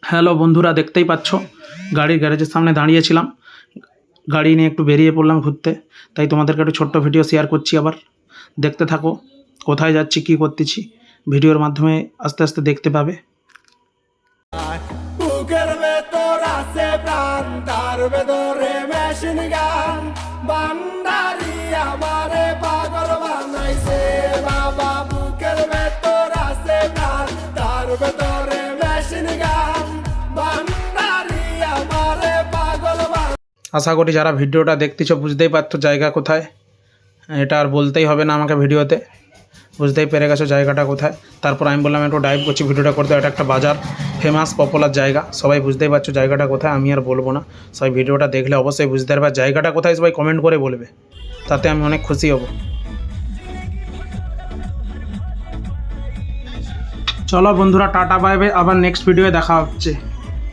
Hello বন্ধুরা, দেখতেই পাচ্ছ গাড়ির গ্যারেজের সামনে দাঁড়িয়েছিলাম। গাড়ি নিয়ে একটু বেরিয়ে পড়লাম ঘুরতে, তাই তোমাদেরকে একটু ছোট্ট ভিডিও শেয়ার করছি। আবার দেখতে থাকো, কোথায় যাচ্ছি, কী করতেছি, ভিডিওর মাধ্যমে আস্তে আস্তে দেখতে পাবে। বুকের ভেতর আছে প্রাণ, তার ভেতরে মেশিন গান, বান্দারি আমারে পাগল বানাইছে বাবা। বুকের ভেতর আছে প্রাণ, তার ভেতরে মেশিন গান, বান্দারি আমারে পাগল আশা করি যারা ভিডিওটা দেখতেছ বুঝতেই পারছো জায়গা কোথায়। এটা আর বলতেই হবে না আমাকে, ভিডিওতে বুঝতেই পেরে গেছো জায়গাটা কোথায়। তারপর আমি বললাম একটু ডাইভ করছি ভিডিওটা করতে। এটা একটা বাজার, ফেমাস পপুলার জায়গা, সবাই বুঝতেই পারছো জায়গাটা কোথায়। আমি আর বলবো না, সবাই ভিডিওটা দেখলে অবশ্যই বুঝতে পারবে জায়গাটা কোথায়। সবাই কমেন্ট করে বলবে, তাতে আমি অনেক খুশি হব। চলো বন্ধুরা, টাটা বাই বাই, আবার নেক্সট ভিডিওয়ে দেখা হচ্ছে।